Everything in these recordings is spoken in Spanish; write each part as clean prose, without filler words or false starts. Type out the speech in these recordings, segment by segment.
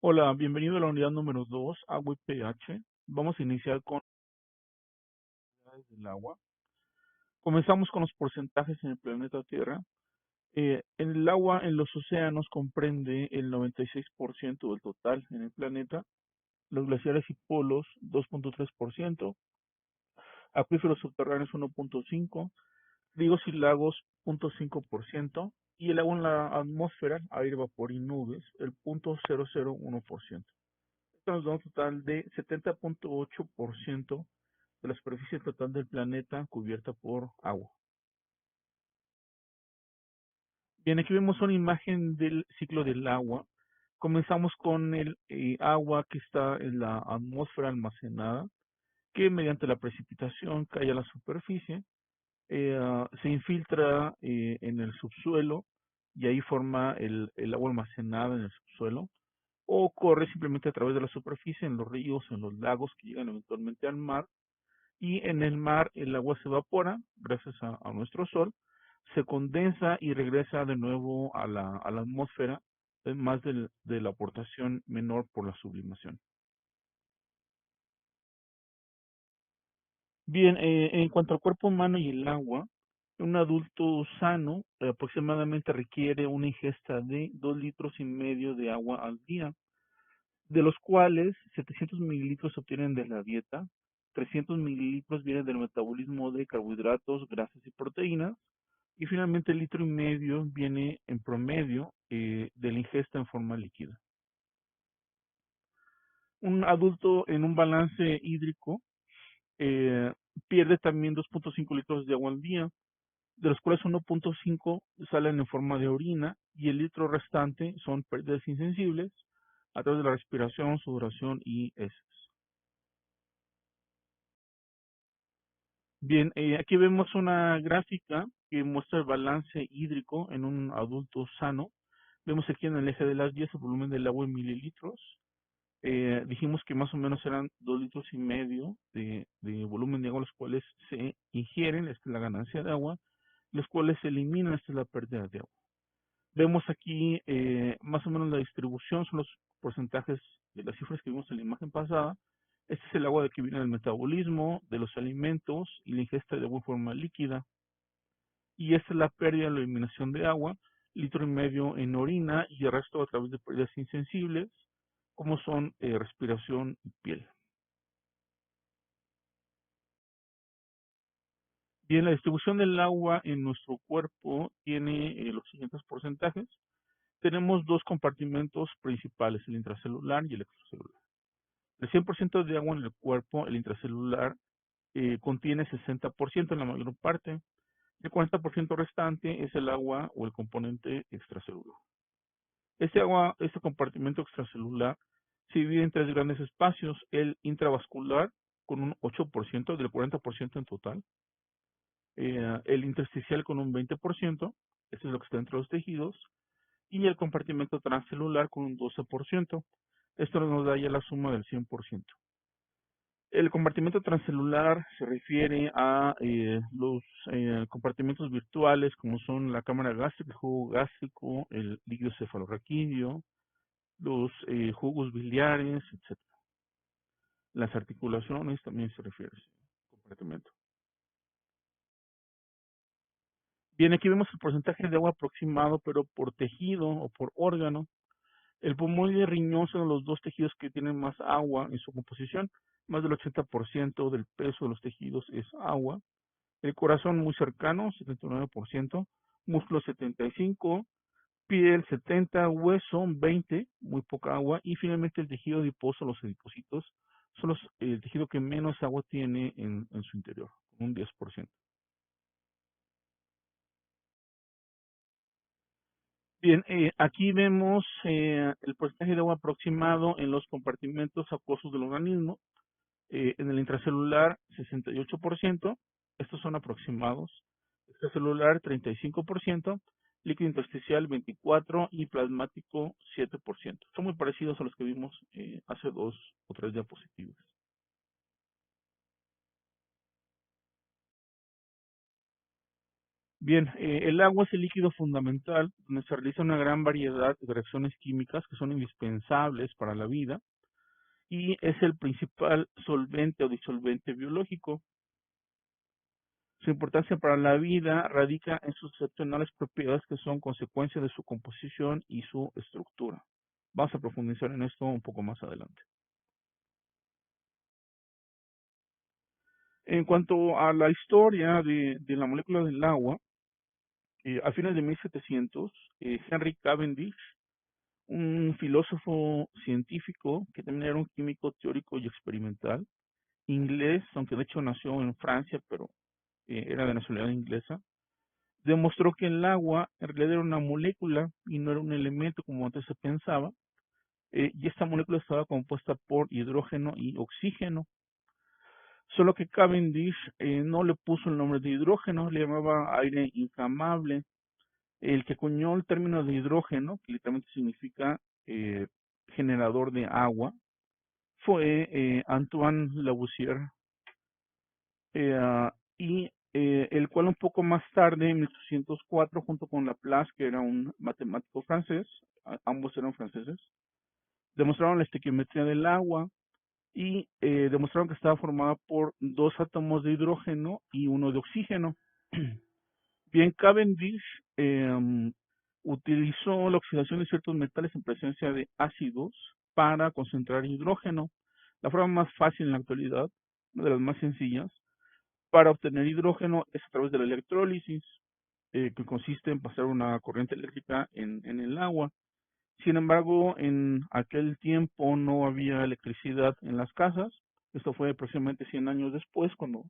Hola, bienvenido a la unidad número 2, agua y pH. Vamos a iniciar con propiedades del agua. Comenzamos con los porcentajes en el planeta Tierra. En el agua en los océanos comprende el 96% del total en el planeta, los glaciares y polos 2.3%, acuíferos subterráneos 1.5%, ríos y lagos 0.5% y el agua en la atmósfera, aire, vapor y nubes, el 0.001%. Esto nos da un total de 70.8% de la superficie total del planeta cubierta por agua. Bien, aquí vemos una imagen del ciclo del agua. Comenzamos con el agua que está en la atmósfera almacenada, que mediante la precipitación cae a la superficie, se infiltra en el subsuelo y ahí forma el agua almacenada en el subsuelo, o corre simplemente a través de la superficie en los ríos, en los lagos que llegan eventualmente al mar. Y en el mar el agua se evapora gracias a nuestro sol, se condensa y regresa de nuevo a la atmósfera, más de la aportación menor por la sublimación. Bien, en cuanto al cuerpo humano y el agua, un adulto sano aproximadamente requiere una ingesta de 2,5 litros de agua al día, de los cuales 700 mililitros se obtienen de la dieta, 300 mililitros vienen del metabolismo de carbohidratos, grasas y proteínas, y finalmente el 1,5 litros viene en promedio de la ingesta en forma líquida. Un adulto en un balance hídrico eh, pierde también 2.5 litros de agua al día, de los cuales 1.5 salen en forma de orina y el litro restante son pérdidas insensibles a través de la respiración, sudoración y heces. Bien, aquí vemos una gráfica que muestra el balance hídrico en un adulto sano. Vemos aquí en el eje de las 10 el volumen del agua en mililitros. Dijimos que más o menos eran 2,5 litros de volumen de agua, los cuales se ingieren, esta es la ganancia de agua, los cuales se eliminan, esta es la pérdida de agua. Vemos aquí más o menos la distribución, son los porcentajes de las cifras que vimos en la imagen pasada. Este es el agua de que viene del metabolismo, de los alimentos y la ingesta de agua en forma líquida. Y esta es la pérdida, la eliminación de agua, 1,5 litros en orina y el resto a través de pérdidas insensibles, como son respiración y piel. Bien, la distribución del agua en nuestro cuerpo tiene los siguientes porcentajes. Tenemos dos compartimentos principales, el intracelular y el extracelular. El 100% de agua en el cuerpo, el intracelular, contiene 60% en la mayor parte. El 40% restante es el agua o el componente extracelular. Este compartimento extracelular se divide en tres grandes espacios: el intravascular, con un 8% del 40% en total, el intersticial con un 20%, eso es lo que está entre los tejidos, y el compartimento transcelular con un 12%. Esto nos da ya la suma del 100%. El compartimento transcelular se refiere a los compartimentos virtuales, como son la cámara gástrica, el jugo gástrico, el líquido cefalorraquídeo, los jugos biliares, etcétera. Las articulaciones también se refiere a ese compartimento. Bien, aquí vemos el porcentaje de agua aproximado, pero por tejido o por órgano. El pulmón y el riñón son los dos tejidos que tienen más agua en su composición. Más del 80% del peso de los tejidos es agua. El corazón muy cercano, 79%. Músculo 75%. Piel 70%. Hueso 20%, muy poca agua. Y finalmente el tejido adiposo, los adipocitos, son el tejido que menos agua tiene en su interior, un 10%. Bien, aquí vemos el porcentaje de agua aproximado en los compartimentos acuosos del organismo. En el intracelular, 68%, estos son aproximados. Extracelular, 35%, líquido intersticial, 24% y plasmático, 7%. Son muy parecidos a los que vimos hace 2 o 3 diapositivas. Bien, el agua es el líquido fundamental donde se realiza una gran variedad de reacciones químicas que son indispensables para la vida y es el principal solvente o disolvente biológico. Su importancia para la vida radica en sus excepcionales propiedades que son consecuencia de su composición y su estructura. Vamos a profundizar en esto un poco más adelante. En cuanto a la historia de la molécula del agua, a fines de 1700, Henry Cavendish, un filósofo científico que también era un químico teórico y experimental, inglés, aunque de hecho nació en Francia, pero era de nacionalidad inglesa, demostró que el agua en realidad era una molécula y no era un elemento como antes se pensaba, y esta molécula estaba compuesta por hidrógeno y oxígeno. Solo que Cavendish no le puso el nombre de hidrógeno, le llamaba aire inflamable. El que acuñó el término de hidrógeno, que literalmente significa eh, generador de agua, fue Antoine Lavoisier, y el cual un poco más tarde, en 1804, junto con Laplace, que era un matemático francés, ambos eran franceses, demostraron la estequiometría del agua y demostraron que estaba formada por dos átomos de hidrógeno y uno de oxígeno. Bien, Cavendish utilizó la oxidación de ciertos metales en presencia de ácidos para concentrar hidrógeno. La forma más fácil en la actualidad, una de las más sencillas, para obtener hidrógeno es a través de la electrólisis, que consiste en pasar una corriente eléctrica en el agua. Sin embargo, en aquel tiempo no había electricidad en las casas. Esto fue aproximadamente 100 años después, cuando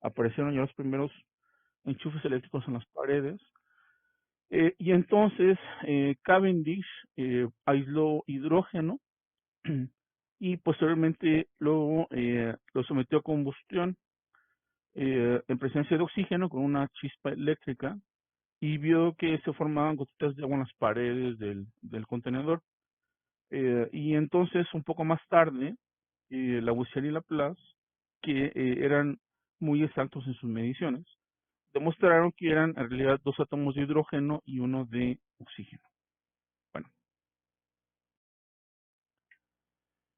aparecieron ya los primeros enchufes eléctricos en las paredes. Y entonces Cavendish aisló hidrógeno y posteriormente lo sometió a combustión en presencia de oxígeno con una chispa eléctrica y vio que se formaban gotitas de agua en las paredes del contenedor. Y entonces, un poco más tarde, Lavoisier y Laplace, que eran muy exactos en sus mediciones, demostraron que eran en realidad dos átomos de hidrógeno y uno de oxígeno. Bueno,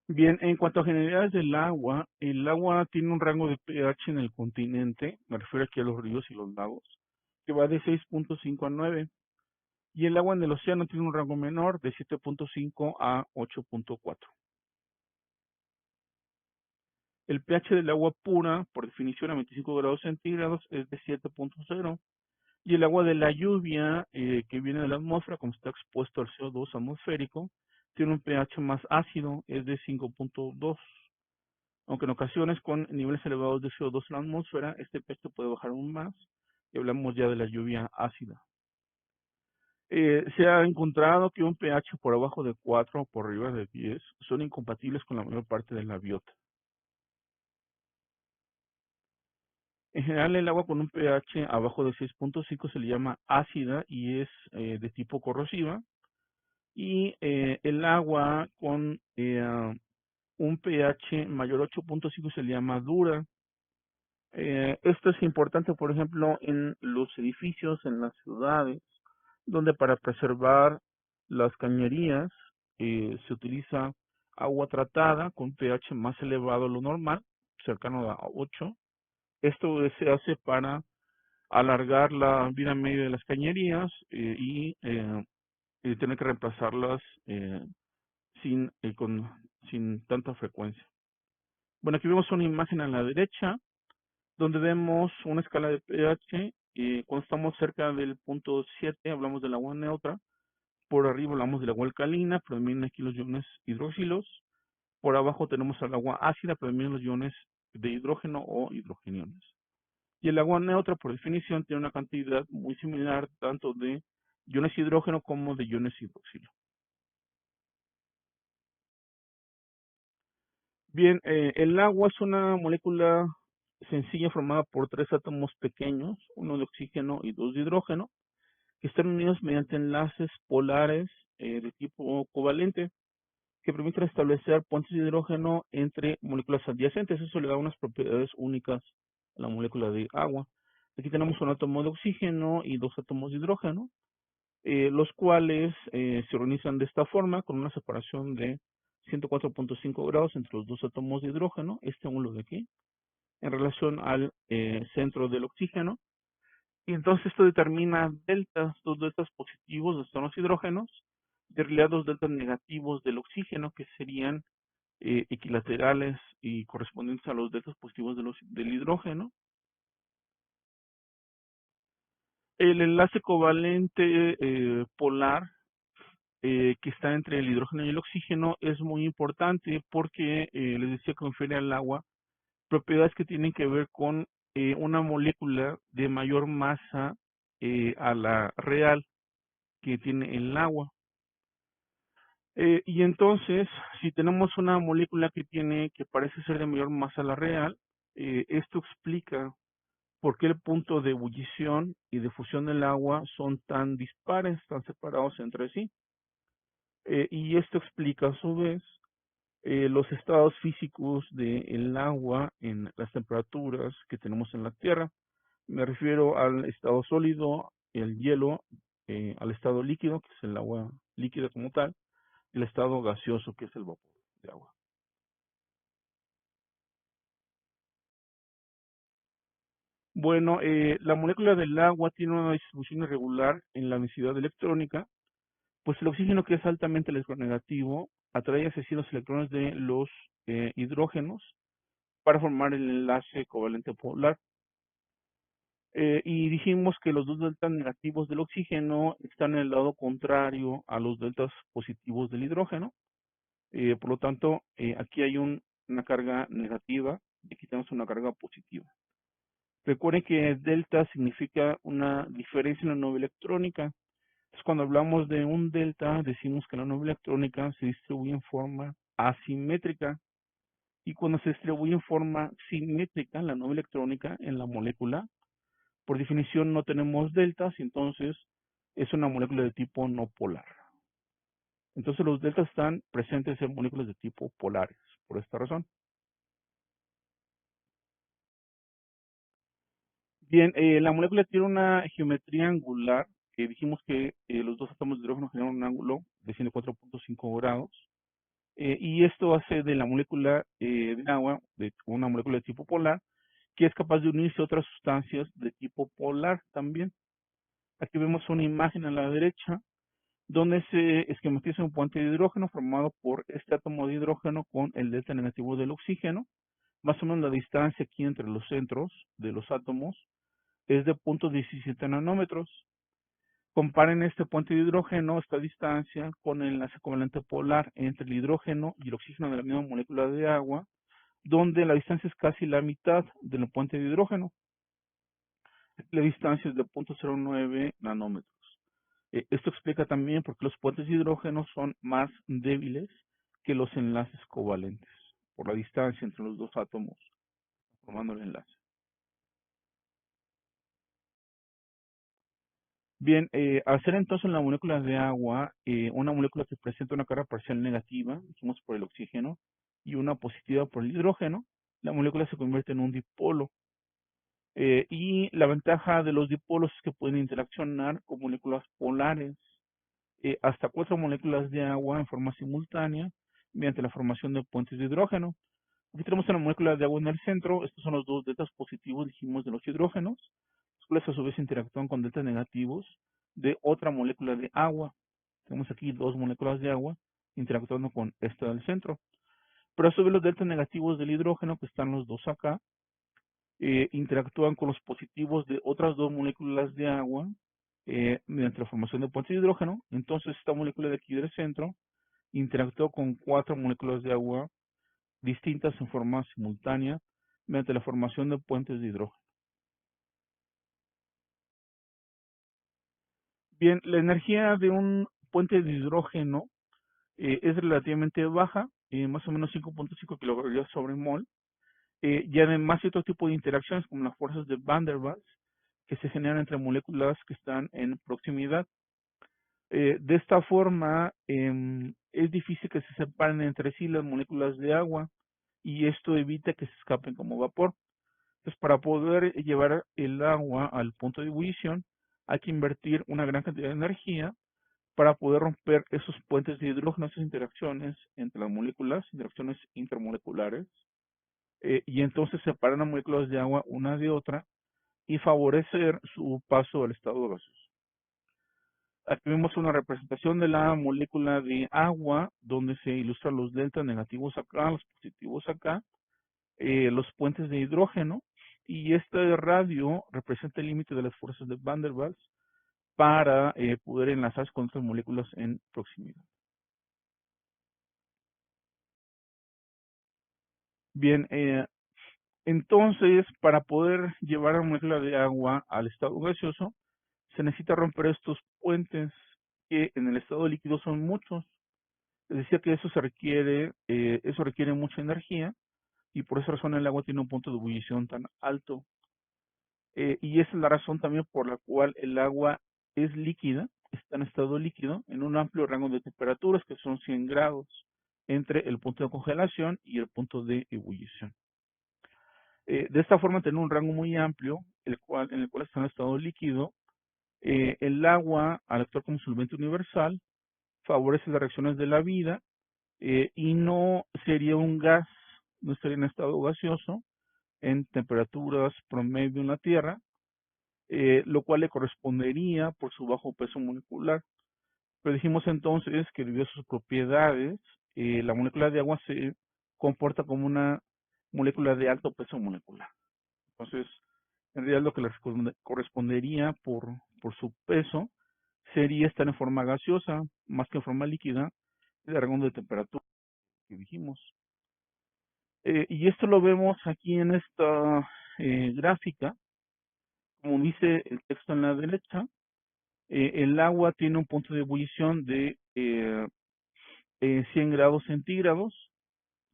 bien, en cuanto a generalidades del agua, el agua tiene un rango de pH en el continente, me refiero aquí a los ríos y los lagos, que va de 6.5 a 9, y el agua en el océano tiene un rango menor de 7.5 a 8.4. El pH del agua pura, por definición a 25 grados centígrados, es de 7.0. Y el agua de la lluvia que viene de la atmósfera, como está expuesto al CO2 atmosférico, tiene un pH más ácido, es de 5.2. Aunque en ocasiones con niveles elevados de CO2 en la atmósfera, este pH puede bajar aún más y hablamos ya de la lluvia ácida. Se ha encontrado que un pH por abajo de 4 o por arriba de 10 son incompatibles con la mayor parte de la biota. En general, el agua con un pH abajo de 6.5 se le llama ácida y es de tipo corrosiva. Y el agua con un pH mayor a 8.5 se le llama dura. Esto es importante, por ejemplo, en los edificios, en las ciudades, donde para preservar las cañerías se utiliza agua tratada con pH más elevado a lo normal, cercano a 8. Esto se hace para alargar la vida media de las cañerías y tener que reemplazarlas sin, sin tanta frecuencia. Bueno, aquí vemos una imagen a la derecha donde vemos una escala de pH. Cuando estamos cerca del punto 7 hablamos del agua neutra. Por arriba hablamos del agua alcalina, predominan aquí los iones hidroxilos. Por abajo tenemos el agua ácida, predominan los iones de hidrógeno o hidrogeniones. Y el agua neutra, por definición, tiene una cantidad muy similar tanto de iones hidrógeno como de iones hidroxilo. Bien, el agua es una molécula sencilla formada por tres átomos pequeños, uno de oxígeno y dos de hidrógeno, que están unidos mediante enlaces polares de tipo covalente, que permiten establecer puentes de hidrógeno entre moléculas adyacentes. Eso le da unas propiedades únicas a la molécula de agua. Aquí tenemos un átomo de oxígeno y dos átomos de hidrógeno, los cuales se organizan de esta forma, con una separación de 104.5 grados entre los dos átomos de hidrógeno, este ángulo de aquí, en relación al centro del oxígeno. Y entonces esto determina deltas, dos deltas positivos donde están los hidrógenos, de realidad dos deltas negativos del oxígeno, que serían equilaterales y correspondientes a los deltas positivos del hidrógeno. El enlace covalente polar que está entre el hidrógeno y el oxígeno es muy importante porque les decía que confiere al agua propiedades que tienen que ver con una molécula de mayor masa a la real que tiene el agua. Y entonces, si tenemos una molécula que parece ser de mayor masa a la real, esto explica por qué el punto de ebullición y de fusión del agua son tan dispares, tan separados entre sí. Y esto explica a su vez los estados físicos del agua en las temperaturas que tenemos en la Tierra. Me refiero al estado sólido, el hielo, al estado líquido, que es el agua líquida como tal, y el estado gaseoso, que es el vapor de agua. Bueno, la molécula del agua tiene una distribución irregular en la densidad electrónica, pues el oxígeno, que es altamente electronegativo, atrae hacia sí los electrones de los hidrógenos para formar el enlace covalente polar. Y dijimos que los dos deltas negativos del oxígeno están en el lado contrario a los deltas positivos del hidrógeno. Por lo tanto, aquí hay una carga negativa y aquí tenemos una carga positiva. Recuerden que delta significa una diferencia en la nube electrónica. Entonces, cuando hablamos de un delta, decimos que la nube electrónica se distribuye en forma asimétrica. Y cuando se distribuye en forma simétrica la nube electrónica en la molécula, por definición no tenemos deltas, y entonces es una molécula de tipo no polar. Entonces los deltas están presentes en moléculas de tipo polares, por esta razón. Bien, la molécula tiene una geometría angular, que dijimos que los dos átomos de hidrógeno generan un ángulo de 104.5 grados, y esto hace de la molécula de agua, de una molécula de tipo polar, que es capaz de unirse a otras sustancias de tipo polar también. Aquí vemos una imagen a la derecha, donde se esquematiza un puente de hidrógeno formado por este átomo de hidrógeno con el delta negativo del oxígeno. Más o menos la distancia aquí entre los centros de los átomos es de 0.17 nanómetros. Comparen este puente de hidrógeno, esta distancia, con el enlace covalente polar entre el hidrógeno y el oxígeno de la misma molécula de agua, donde la distancia es casi la mitad del puente de hidrógeno. La distancia es de 0.09 nanómetros. Esto explica también por qué los puentes de hidrógeno son más débiles que los enlaces covalentes, por la distancia entre los dos átomos formando el enlace. Bien, al ser entonces la molécula de agua, una molécula que presenta una carga parcial negativa, dijimos por el oxígeno, y una positiva por el hidrógeno, la molécula se convierte en un dipolo. Y la ventaja de los dipolos es que pueden interaccionar con moléculas polares, hasta 4 moléculas de agua en forma simultánea, mediante la formación de puentes de hidrógeno. Aquí tenemos una molécula de agua en el centro, estos son los dos deltas positivos, dijimos, de los hidrógenos, los cuales a su vez interactúan con deltas negativos de otra molécula de agua. Tenemos aquí dos moléculas de agua interactuando con esta del centro. Pero a su vez los deltas negativos del hidrógeno, que están los dos acá, interactúan con los positivos de otras dos moléculas de agua mediante la formación de puentes de hidrógeno. Entonces esta molécula de aquí del centro interactúa con 4 moléculas de agua distintas en forma simultánea mediante la formación de puentes de hidrógeno. Bien, la energía de un puente de hidrógeno es relativamente baja, más o menos 5.5 kilocalorías sobre mol, y además hay otro tipo de interacciones como las fuerzas de Van der Waals que se generan entre moléculas que están en proximidad. De esta forma, es difícil que se separen entre sí las moléculas de agua y esto evita que se escapen como vapor. Entonces, para poder llevar el agua al punto de ebullición, hay que invertir una gran cantidad de energía para poder romper esos puentes de hidrógeno, esas interacciones entre las moléculas, interacciones intermoleculares, y entonces separar las moléculas de agua una de otra y favorecer su paso al estado gaseoso. Aquí vemos una representación de la molécula de agua, donde se ilustran los deltas negativos acá, los positivos acá, los puentes de hidrógeno, y este radio representa el límite de las fuerzas de Van der Waals para poder enlazarse con otras moléculas en proximidad. Bien, entonces, para poder llevar a la molécula de agua al estado gaseoso, se necesita romper estos puentes que en el estado líquido son muchos. Les decía que eso requiere mucha energía y por esa razón el agua tiene un punto de ebullición tan alto. Y esa es la razón también por la cual el agua es líquida, está en estado líquido, en un amplio rango de temperaturas que son 100 grados entre el punto de congelación y el punto de ebullición. De esta forma, tener un rango muy amplio, en el cual está en estado líquido, el agua, al actuar como solvente universal, favorece las reacciones de la vida y no sería un gas, no estaría en estado gaseoso en temperaturas promedio en la Tierra, lo cual le correspondería por su bajo peso molecular. Pero dijimos entonces que debido a sus propiedades, la molécula de agua se comporta como una molécula de alto peso molecular. Entonces, en realidad lo que le correspondería por su peso sería estar en forma gaseosa, más que en forma líquida, de rango de temperatura que dijimos. Y esto lo vemos aquí en esta gráfica, como dice el texto en la derecha, el agua tiene un punto de ebullición de 100 grados centígrados,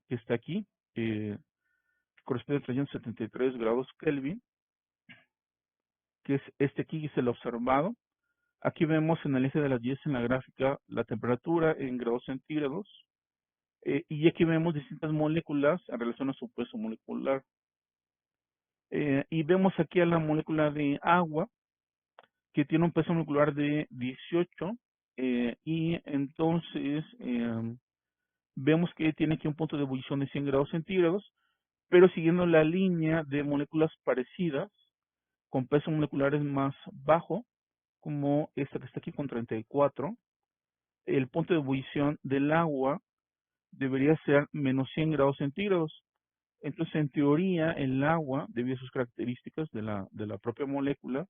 que está aquí, que corresponde a 373 grados Kelvin, que es este aquí, que es el observado. Aquí vemos en el eje de las 10 en la gráfica la temperatura en grados centígrados, y aquí vemos distintas moléculas en relación a su peso molecular. Y vemos aquí a la molécula de agua, que tiene un peso molecular de 18, y entonces vemos que tiene aquí un punto de ebullición de 100 grados centígrados, pero siguiendo la línea de moléculas parecidas, con peso moleculares más bajo, como esta que está aquí con 34, el punto de ebullición del agua debería ser menos 100 grados centígrados. Entonces, en teoría, el agua, debido a sus características de la propia molécula,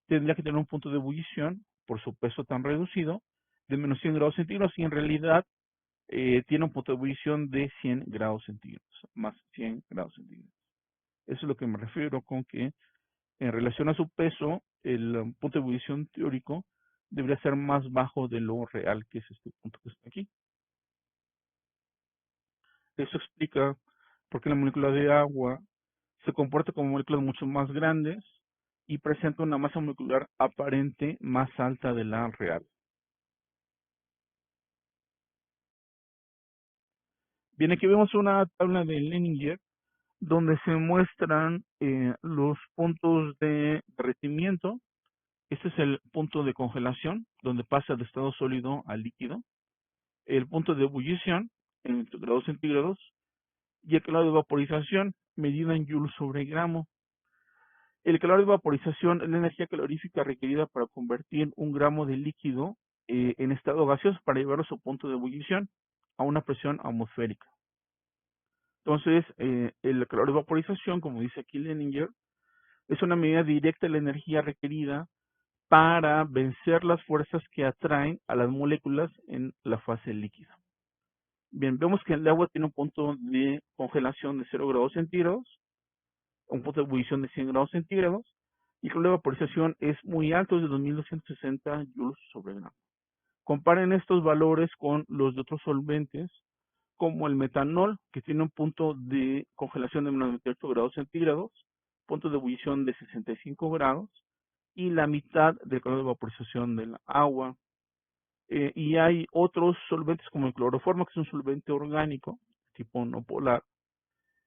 tendría que tener un punto de ebullición, por su peso tan reducido, de menos 100 grados centígrados, y en realidad tiene un punto de ebullición de 100 grados centígrados, más 100 grados centígrados. Eso es lo que me refiero con que en relación a su peso, el punto de ebullición teórico debería ser más bajo de lo real, que es este punto que está aquí. Eso explica por qué la molécula de agua se comporta como moléculas mucho más grandes y presenta una masa molecular aparente más alta de la real. Bien, aquí vemos una tabla de Leninger donde se muestran los puntos de derretimiento. Este es el punto de congelación, donde pasa de estado sólido a líquido. El punto de ebullición, en grados centígrados, y el calor de vaporización, medido en joules sobre gramo. El calor de vaporización es la energía calorífica requerida para convertir un gramo de líquido en estado gaseoso para llevarlo a su punto de ebullición a una presión atmosférica. Entonces, el calor de vaporización, como dice aquí Leninger, es una medida directa de la energía requerida para vencer las fuerzas que atraen a las moléculas en la fase líquida. Bien, vemos que el agua tiene un punto de congelación de 0 grados centígrados, un punto de ebullición de 100 grados centígrados, y el calor de vaporización es muy alto, es de 2260 joules sobre gramo. Comparen estos valores con los de otros solventes, como el metanol, que tiene un punto de congelación de menos 28 grados centígrados, punto de ebullición de 65 grados, y la mitad del calor de vaporización del agua. Y hay otros solventes como el cloroformo, que es un solvente orgánico, tipo no polar,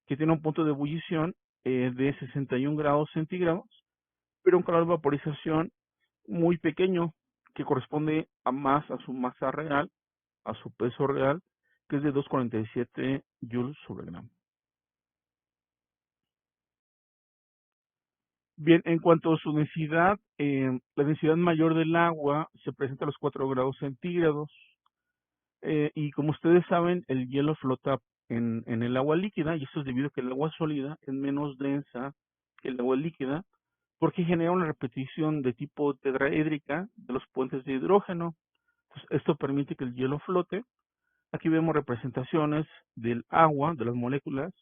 que tiene un punto de ebullición de 61 grados centígrados, pero un calor de vaporización muy pequeño que corresponde a su masa real, a su peso real, que es de 2,47 joules sobre gramo. Bien, en cuanto a su densidad, la densidad mayor del agua se presenta a los 4 grados centígrados. Y como ustedes saben, el hielo flota en el agua líquida, y esto es debido a que el agua sólida es menos densa que el agua líquida, porque genera una repetición de tipo tetraédrica de los puentes de hidrógeno. Entonces, esto permite que el hielo flote. Aquí vemos representaciones del agua, de las moléculas,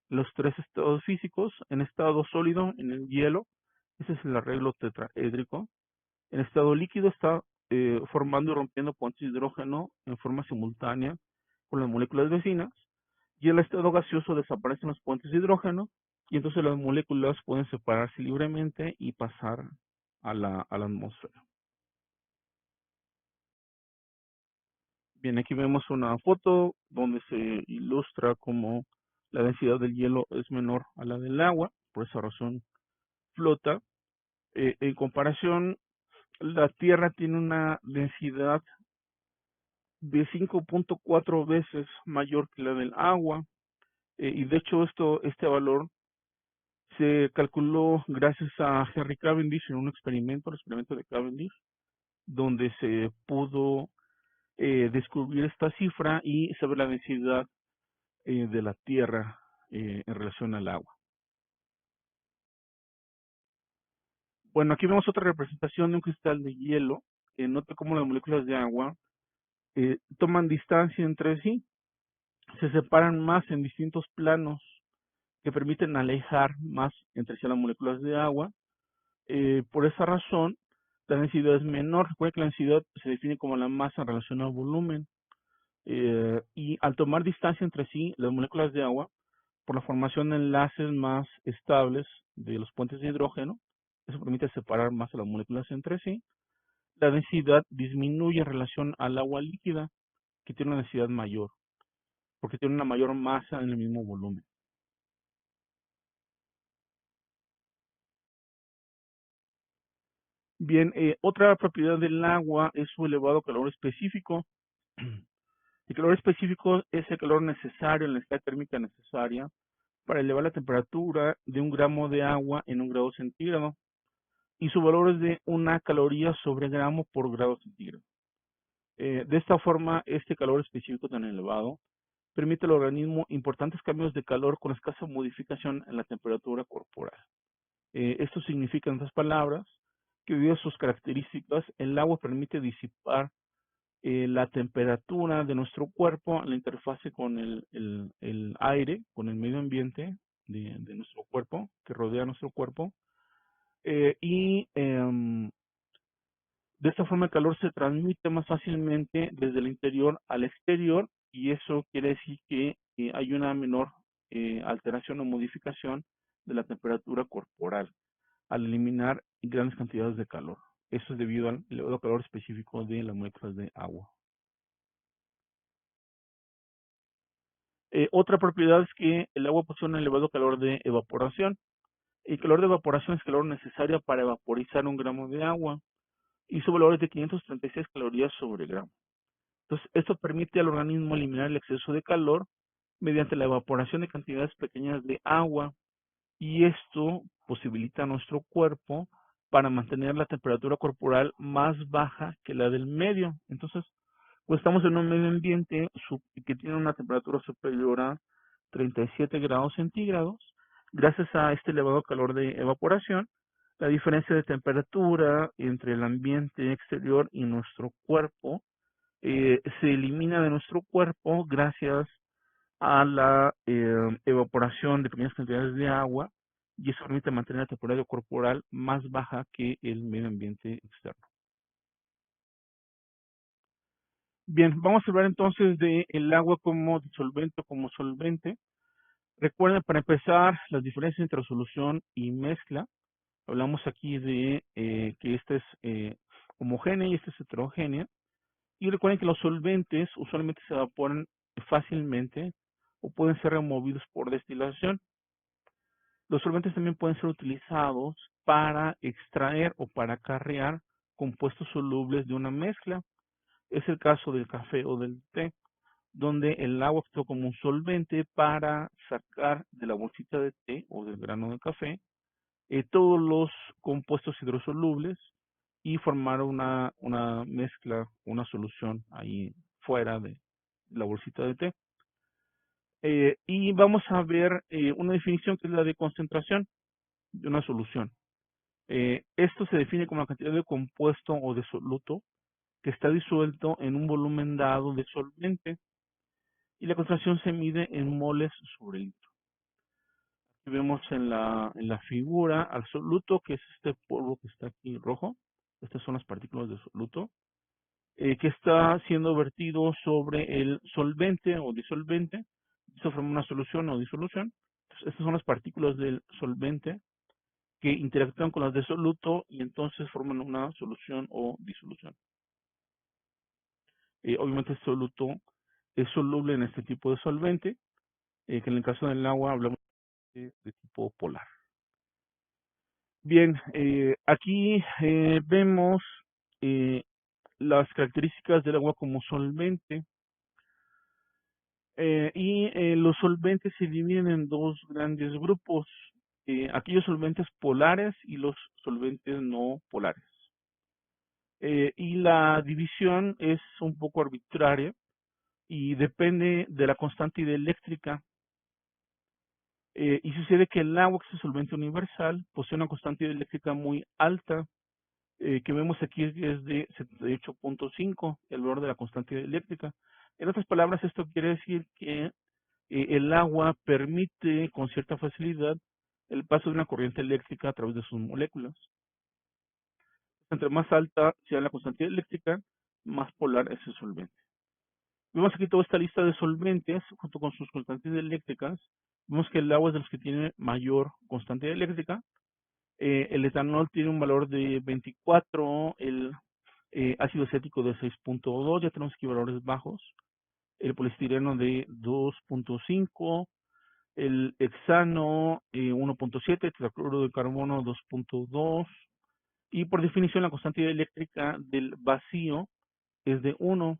los tres estados físicos. En estado sólido, en el hielo, ese es el arreglo tetraédrico. En estado líquido está formando y rompiendo puentes de hidrógeno en forma simultánea con las moléculas vecinas. Y en el estado gaseoso desaparecen los puentes de hidrógeno y entonces las moléculas pueden separarse libremente y pasar a la atmósfera. Bien, aquí vemos una foto donde se ilustra cómo la densidad del hielo es menor a la del agua, por esa razón flota. En comparación, la Tierra tiene una densidad de 5.4 veces mayor que la del agua, y de hecho este valor se calculó gracias a Henry Cavendish en un experimento, el experimento de Cavendish, donde se pudo descubrir esta cifra y saber la densidad de la Tierra en relación al agua. Bueno, aquí vemos otra representación de un cristal de hielo. Nota cómo las moléculas de agua toman distancia entre sí, se separan más en distintos planos que permiten alejar más entre sí las moléculas de agua. Por esa razón, la densidad es menor. Recuerden que la densidad se define como la masa en relación al volumen. Y al tomar distancia entre sí, las moléculas de agua, por la formación de enlaces más estables de los puentes de hidrógeno, eso permite separar más a las moléculas entre sí. La densidad disminuye en relación al agua líquida, que tiene una densidad mayor, porque tiene una mayor masa en el mismo volumen. Bien, otra propiedad del agua es su elevado calor específico. El calor específico es el calor necesario, la necesidad térmica necesaria para elevar la temperatura de 1 gramo de agua en 1 grado centígrado. Y su valor es de 1 caloría sobre gramo por grado centígrado. De esta forma, este calor específico tan elevado permite al organismo importantes cambios de calor con escasa modificación en la temperatura corporal. Esto significa, en otras palabras, que debido a sus características, el agua permite disipar la temperatura de nuestro cuerpo en la interfase con el aire, con el medio ambiente de nuestro cuerpo, que rodea nuestro cuerpo, y de esta forma el calor se transmite más fácilmente desde el interior al exterior, y eso quiere decir que hay una menor alteración o modificación de la temperatura corporal al eliminar grandes cantidades de calor. Eso es debido al elevado calor específico de las moléculas de agua. Otra propiedad es que el agua posee un elevado calor de evaporación. El calor de evaporación es el calor necesario para evaporizar 1 gramo de agua y su valor es de 536 calorías sobre gramo. Entonces, esto permite al organismo eliminar el exceso de calor mediante la evaporación de cantidades pequeñas de agua, y esto posibilita a nuestro cuerpo para mantener la temperatura corporal más baja que la del medio. Entonces, pues estamos en un medio ambiente que tiene una temperatura superior a 37 grados centígrados. Gracias a este elevado calor de evaporación, la diferencia de temperatura entre el ambiente exterior y nuestro cuerpo se elimina de nuestro cuerpo gracias a la evaporación de pequeñas cantidades de agua, y eso permite mantener la temperatura corporal más baja que el medio ambiente externo. Bien, vamos a hablar entonces del agua como disolvente o como solvente. Recuerden, para empezar, las diferencias entre solución y mezcla. Hablamos aquí de que esta es homogénea y esta es heterogénea. Y recuerden que los solventes usualmente se evaporan fácilmente o pueden ser removidos por destilación. Los solventes también pueden ser utilizados para extraer o para carrear compuestos solubles de una mezcla. Es el caso del café o del té, donde el agua actúa como un solvente para sacar de la bolsita de té o del grano de café todos los compuestos hidrosolubles y formar una mezcla, una solución ahí fuera de la bolsita de té. Y vamos a ver una definición que es la de concentración de una solución. Esto se define como la cantidad de compuesto o de soluto que está disuelto en un volumen dado de solvente y la concentración se mide en moles sobre litro. Aquí vemos en la figura al soluto, que es este polvo que está aquí rojo. Estas son las partículas de soluto, que está siendo vertido sobre el solvente o disolvente. Esto forma una solución o disolución. Entonces, estas son las partículas del solvente que interactúan con las de soluto y entonces forman una solución o disolución. Obviamente el soluto es soluble en este tipo de solvente, que en el caso del agua hablamos de tipo polar. Bien, aquí vemos las características del agua como solvente y los solventes se dividen en dos grandes grupos, aquellos solventes polares y los solventes no polares. Y la división es un poco arbitraria y depende de la constante hidroeléctrica. Y sucede que el agua, que es el solvente universal, posee una constante hidroeléctrica muy alta, que vemos aquí es de 78.5, el valor de la constante hidroeléctrica. En otras palabras, esto quiere decir que el agua permite con cierta facilidad el paso de una corriente eléctrica a través de sus moléculas. Entre más alta sea la constante eléctrica, más polar es el solvente. Vemos aquí toda esta lista de solventes junto con sus constantes eléctricas. Vemos que el agua es de los que tiene mayor constante eléctrica. El etanol tiene un valor de 24, el ácido acético de 6.2, ya tenemos aquí valores bajos. El poliestireno de 2.5, el hexano 1.7, tetracloruro de carbono 2.2. Y por definición la constante eléctrica del vacío es de 1.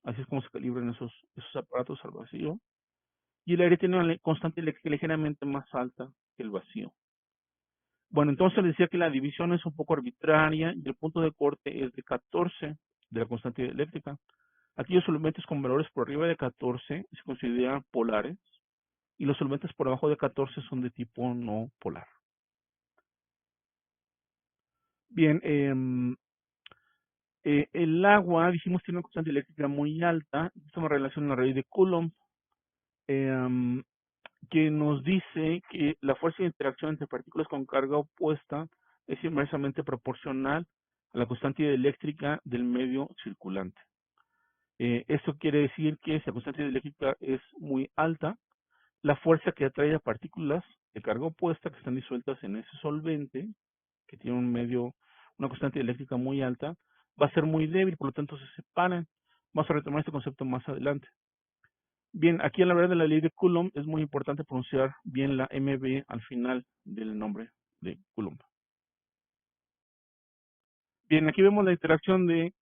Así es como se calibran esos aparatos al vacío. Y el aire tiene una constante eléctrica ligeramente más alta que el vacío. Bueno, entonces les decía que la división es un poco arbitraria y el punto de corte es de 14 de la constante eléctrica. Aquellos solventes con valores por arriba de 14 se consideran polares y los solventes por abajo de 14 son de tipo no polar. Bien, el agua, dijimos, tiene una constante eléctrica muy alta. Esto me relaciona a la ley de Coulomb, que nos dice que la fuerza de interacción entre partículas con carga opuesta es inversamente proporcional a la constante eléctrica del medio circulante. Esto quiere decir que si la constante eléctrica es muy alta, la fuerza que atrae a partículas de carga opuesta que están disueltas en ese solvente, que tiene una constante eléctrica muy alta, va a ser muy débil, por lo tanto se separan. Vamos a retomar este concepto más adelante. Bien, aquí a la hora de la ley de Coulomb es muy importante pronunciar bien la MB al final del nombre de Coulomb. Bien, aquí vemos la interacción de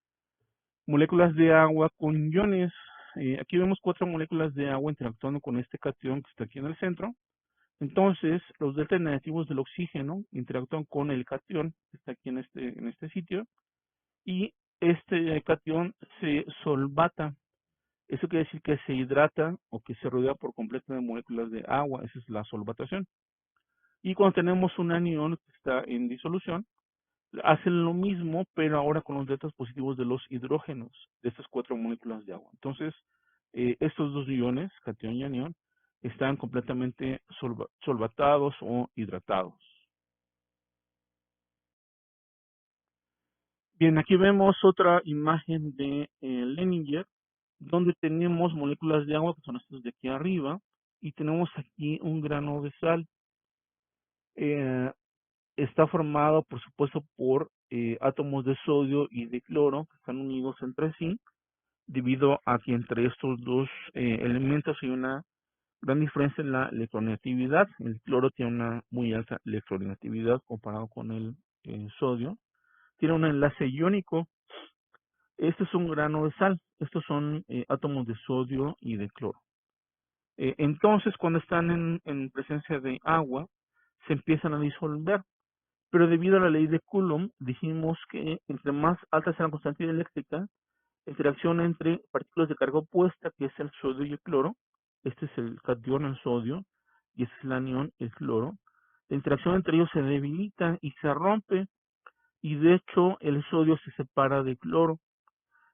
moléculas de agua con iones. Aquí vemos 4 moléculas de agua interactuando con este cation que está aquí en el centro. Entonces, los delta negativos del oxígeno interactúan con el cation que está aquí en este sitio y este cation se solvata. Eso quiere decir que se hidrata o que se rodea por completo de moléculas de agua. Esa es la solvatación. Y cuando tenemos un anión que está en disolución, hacen lo mismo, pero ahora con los deltas positivos de los hidrógenos de estas 4 moléculas de agua. Entonces, estos dos iones, cation y anión, están completamente solvatados o hidratados. Bien, aquí vemos otra imagen de Leninger, donde tenemos moléculas de agua, que son estas de aquí arriba, y tenemos aquí un grano de sal. Está formado, por supuesto, por átomos de sodio y de cloro, que están unidos entre sí, debido a que entre estos dos elementos hay una Gran diferencia en la electronegatividad. El cloro tiene una muy alta electronegatividad comparado con el sodio. Tiene un enlace iónico. Este es un grano de sal. Estos son átomos de sodio y de cloro. Entonces, cuando están en presencia de agua, se empiezan a disolver. Pero debido a la ley de Coulomb, dijimos que entre más alta sea la constante eléctrica, la interacción entre partículas de carga opuesta, que es el sodio y el cloro, este es el catión, el sodio, y este es el anión, el cloro, la interacción entre ellos se debilita y se rompe, y de hecho el sodio se separa del cloro,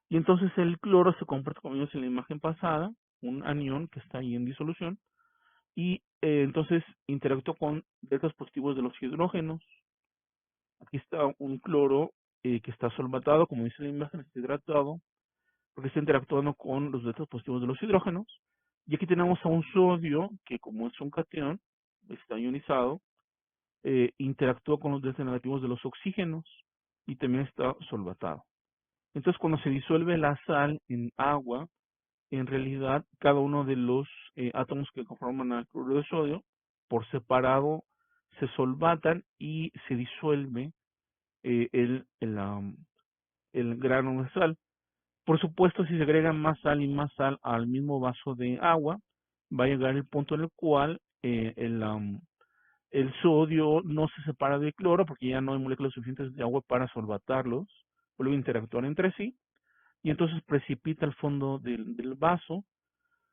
y entonces el cloro se comporta como vimos en la imagen pasada, un anión que está ahí en disolución, y entonces interactúa con deltas positivos de los hidrógenos. Aquí está un cloro que está solvatado, como dice la imagen, está hidratado, porque está interactuando con los deltas positivos de los hidrógenos. Y aquí tenemos a un sodio que, como es un catión, está ionizado, interactúa con los deltas negativos de los oxígenos y también está solvatado. Entonces, cuando se disuelve la sal en agua, en realidad cada uno de los átomos que conforman al cloruro de sodio, por separado, se solvatan y se disuelve el grano de sal. Por supuesto, si se agrega más sal y más sal al mismo vaso de agua, va a llegar el punto en el cual el sodio no se separa del cloro porque ya no hay moléculas suficientes de agua para solvatarlos, vuelven a interactuar entre sí y entonces precipita el fondo del vaso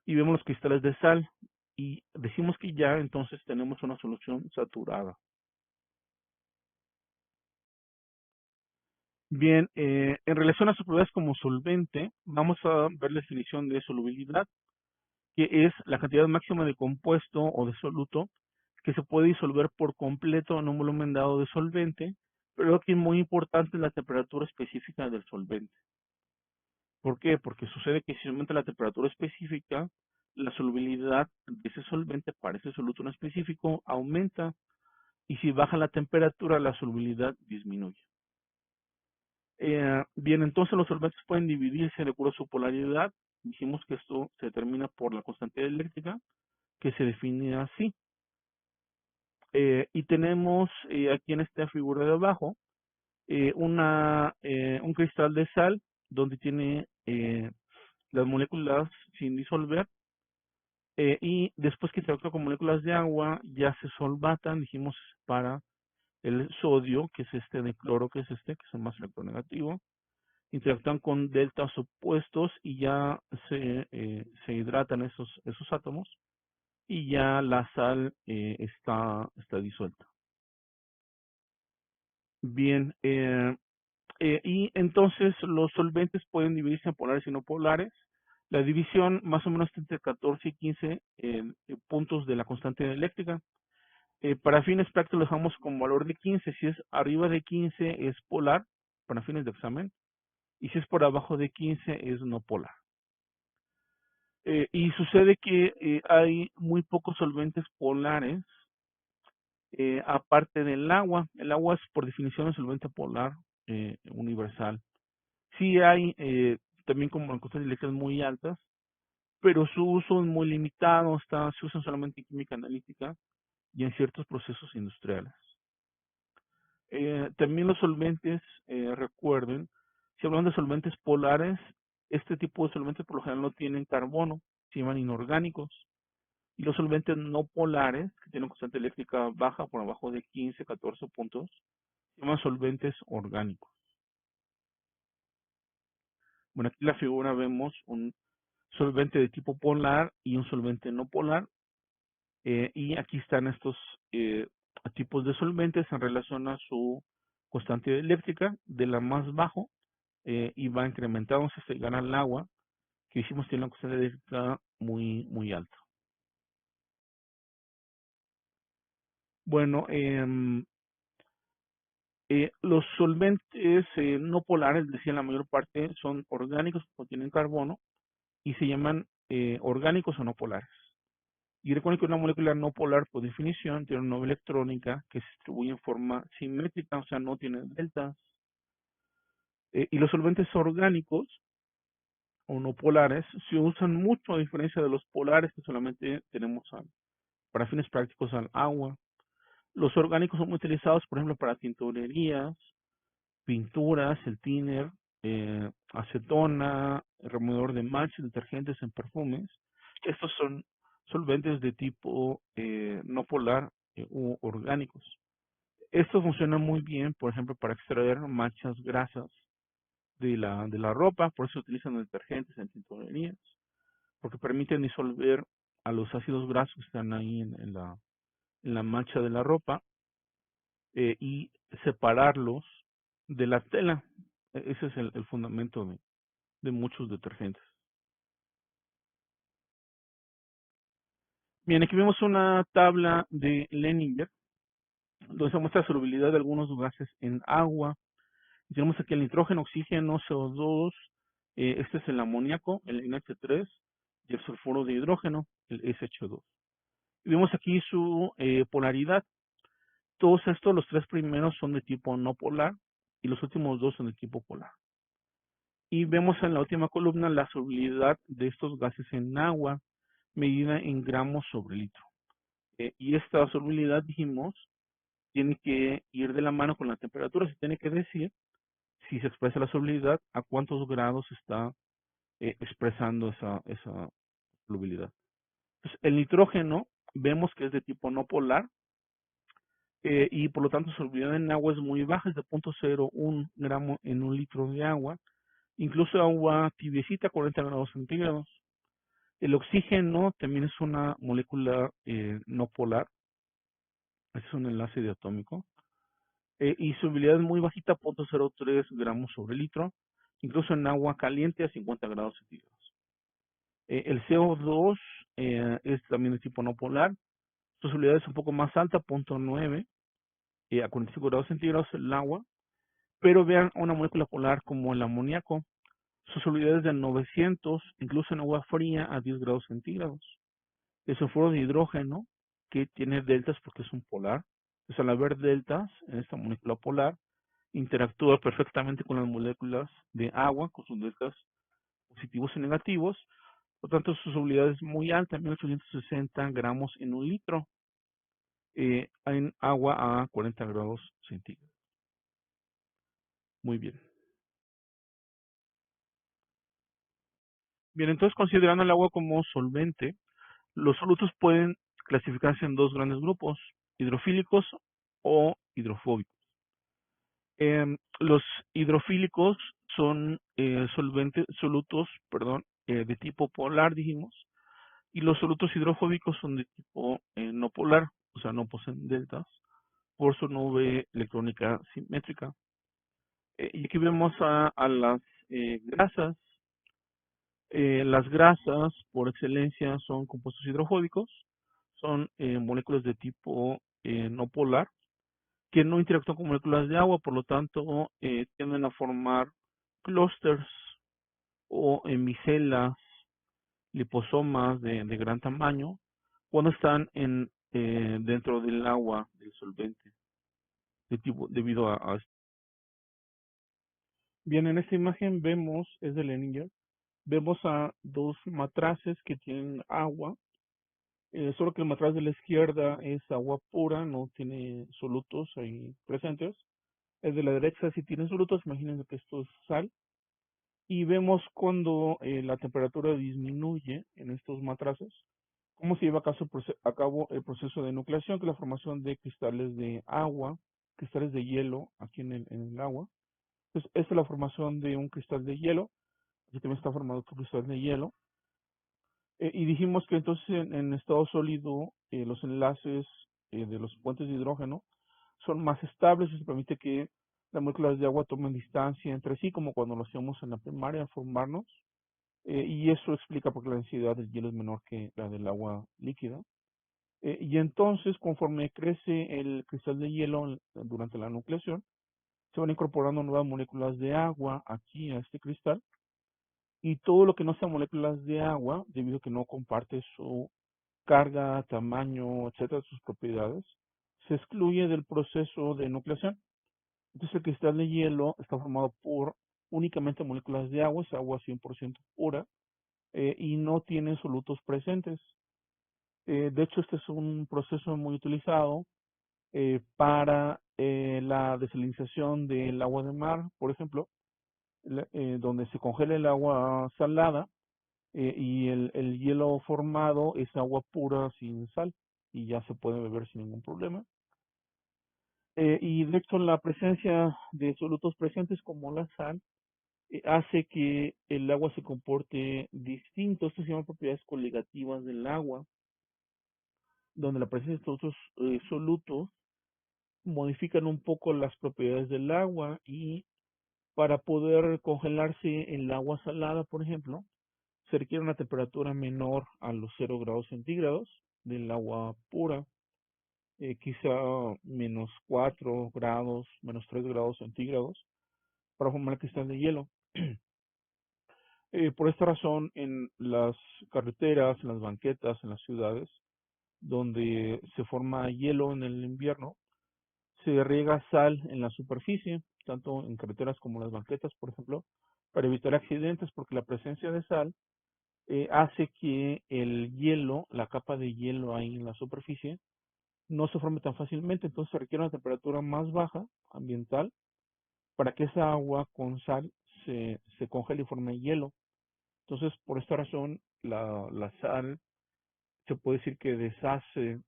y vemos los cristales de sal y decimos que ya entonces tenemos una solución saturada. Bien, en relación a sus propiedades como solvente, vamos a ver la definición de solubilidad, que es la cantidad máxima de compuesto o de soluto que se puede disolver por completo en un volumen dado de solvente, pero aquí es muy importante la temperatura específica del solvente. ¿Por qué? Porque sucede que si aumenta la temperatura específica, la solubilidad de ese solvente para ese soluto en específico aumenta, y si baja la temperatura, la solubilidad disminuye. Bien, entonces los solventes pueden dividirse de acuerdo a su polaridad. Dijimos que esto se determina por la constante eléctrica, que se define así. Y tenemos aquí en esta figura de abajo un cristal de sal donde tiene las moléculas sin disolver, y después que interactúa con moléculas de agua ya se solvatan, dijimos, para el sodio, que es este de cloro, que es este, que es el más electronegativo, interactúan con deltas opuestos y ya se hidratan esos átomos y ya la sal está disuelta. Bien, y entonces los solventes pueden dividirse en polares y no polares. La división más o menos está entre 14 y 15 puntos de la constante eléctrica. Para fines prácticos lo dejamos con valor de 15. Si es arriba de 15 es polar, para fines de examen. Y si es por abajo de 15 es no polar. Y sucede que hay muy pocos solventes polares, aparte del agua. El agua es por definición un solvente polar universal. Sí hay también como constantes eléctricas muy altas, pero su uso es muy limitado, se usan solamente en química analítica y en ciertos procesos industriales. También los solventes, recuerden, si hablamos de solventes polares, este tipo de solventes por lo general no tienen carbono, se llaman inorgánicos. Y los solventes no polares, que tienen constante eléctrica baja, por abajo de 15, 14 puntos, se llaman solventes orgánicos. Bueno, aquí en la figura vemos un solvente de tipo polar y un solvente no polar. Y aquí están estos tipos de solventes en relación a su constante eléctrica, de la más bajo, y va incrementando hasta llegar al agua, que hicimos tiene una constante eléctrica muy, muy alta. Bueno, los solventes no polares, decía la mayor parte, son orgánicos, contienen carbono, y se llaman orgánicos o no polares. Y recuerden que una molécula no polar, por definición, tiene una nube electrónica que se distribuye en forma simétrica, o sea, no tiene deltas. Y los solventes orgánicos o no polares se usan mucho a diferencia de los polares que solamente tenemos para fines prácticos al agua. Los orgánicos son muy utilizados, por ejemplo, para tintorerías, pinturas, el thinner, acetona, removedor de manchas, detergentes en perfumes. Estos son solventes de tipo no polar u orgánicos. Estos funcionan muy bien, por ejemplo, para extraer manchas grasas de la ropa, por eso se utilizan detergentes en tintorerías, porque permiten disolver a los ácidos grasos que están ahí en la mancha de la ropa y separarlos de la tela. Ese es el fundamento de muchos detergentes. Bien, aquí vemos una tabla de Leninger, donde se muestra la solubilidad de algunos gases en agua. Tenemos aquí el nitrógeno, oxígeno, CO2, este es el amoníaco, el NH3, y el sulfuro de hidrógeno, el SH2. Y vemos aquí su polaridad. Todos estos, los tres primeros son de tipo no polar y los últimos dos son de tipo polar. Y vemos en la última columna la solubilidad de estos gases en agua medida en gramos sobre litro. Y esta solubilidad, dijimos, tiene que ir de la mano con la temperatura. Se tiene que decir, si se expresa la solubilidad, a cuántos grados está expresando esa solubilidad. Entonces, el nitrógeno vemos que es de tipo no polar y por lo tanto su solubilidad en agua es muy baja, es de 0.01 gramo en un litro de agua. Incluso agua tibiecita, 40 grados centígrados. El oxígeno también es una molécula no polar, es un enlace diatómico, y su solubilidad es muy bajita, 0.03 gramos sobre litro, incluso en agua caliente a 50 grados centígrados. El CO2 es también de tipo no polar, su solubilidad es un poco más alta, 0.9 a 45 grados centígrados el agua, pero vean una molécula polar como el amoníaco, su solubilidad es de 900, incluso en agua fría a 10 grados centígrados. El sulfuro de hidrógeno, que tiene deltas porque es un polar, pues al haber deltas en esta molécula polar, interactúa perfectamente con las moléculas de agua, con sus deltas positivos y negativos, por lo tanto su solubilidad es muy alta, 1860 gramos en un litro, en agua a 40 grados centígrados. Muy bien. Bien, entonces considerando el agua como solvente, los solutos pueden clasificarse en dos grandes grupos, hidrofílicos o hidrofóbicos. Los hidrofílicos son solutos, de tipo polar, dijimos, y los solutos hidrofóbicos son de tipo no polar, o sea, no poseen deltas, por su nube electrónica simétrica. Y aquí vemos a las grasas. Las grasas, por excelencia, son compuestos hidrofóbicos, son moléculas de tipo no polar, que no interactúan con moléculas de agua, por lo tanto, tienden a formar clústeres o micelas, liposomas de gran tamaño, cuando están dentro del agua, del solvente, debido a esto. Bien, en esta imagen vemos, es de Leninger, vemos a dos matraces que tienen agua, solo que el matraz de la izquierda es agua pura, no tiene solutos ahí presentes. El de la derecha sí tiene solutos, imagínense que esto es sal. Y vemos cuando la temperatura disminuye en estos matraces, cómo se lleva a cabo el proceso de nucleación, que es la formación de cristales de agua, cristales de hielo aquí en el agua. Entonces, esta es la formación de un cristal de hielo. Aquí también está formado otro cristal de hielo. Y dijimos que entonces en estado sólido los enlaces de los puentes de hidrógeno son más estables y se permite que las moléculas de agua tomen distancia entre sí, como cuando lo hacíamos en la primaria, al formarnos. Y eso explica por qué la densidad del hielo es menor que la del agua líquida. Y entonces, conforme crece el cristal de hielo durante la nucleación, se van incorporando nuevas moléculas de agua aquí a este cristal. Y todo lo que no sea moléculas de agua, debido a que no comparte su carga, tamaño, etcétera, sus propiedades, se excluye del proceso de nucleación. Entonces el cristal de hielo está formado por únicamente moléculas de agua, es agua 100% pura, y no tiene solutos presentes. De hecho, este es un proceso muy utilizado para la desalinización del agua de mar, por ejemplo, donde se congela el agua salada y el hielo formado es agua pura sin sal y ya se puede beber sin ningún problema. Y de hecho la presencia de solutos presentes como la sal hace que el agua se comporte distinto. Esto se llama propiedades coligativas del agua, donde la presencia de estos otros solutos modifican un poco las propiedades del agua y para poder congelarse el agua salada, por ejemplo, se requiere una temperatura menor a los 0 grados centígrados del agua pura, quizá menos 4 grados, menos 3 grados centígrados, para formar cristal de hielo. Por esta razón, en las carreteras, en las banquetas, en las ciudades, donde se forma hielo en el invierno, se riega sal en la superficie, tanto en carreteras como en las banquetas, por ejemplo, para evitar accidentes, porque la presencia de sal hace que el hielo, la capa de hielo ahí en la superficie, no se forme tan fácilmente, entonces se requiere una temperatura más baja, ambiental, para que esa agua con sal se congele y forme hielo. Entonces, por esta razón, la sal se puede decir que deshace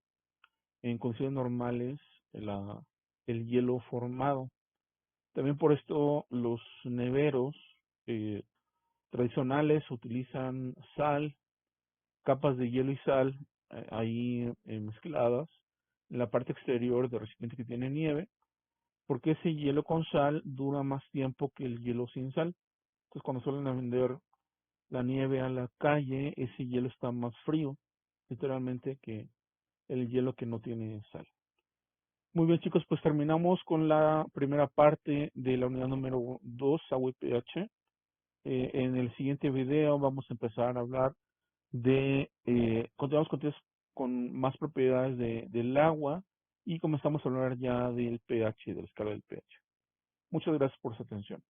en condiciones normales el hielo formado. También por esto los neveros eh, tradicionales utilizan sal, capas de hielo y sal ahí mezcladas en la parte exterior del recipiente que tiene nieve, porque ese hielo con sal dura más tiempo que el hielo sin sal. Entonces cuando suelen vender la nieve a la calle, ese hielo está más frío, literalmente, que el hielo que no tiene sal. Muy bien, chicos, pues terminamos con la primera parte de la unidad número 2, agua y pH. En el siguiente video vamos a empezar a hablar continuamos con más propiedades del agua y comenzamos a hablar ya del pH, de la escala del pH. Muchas gracias por su atención.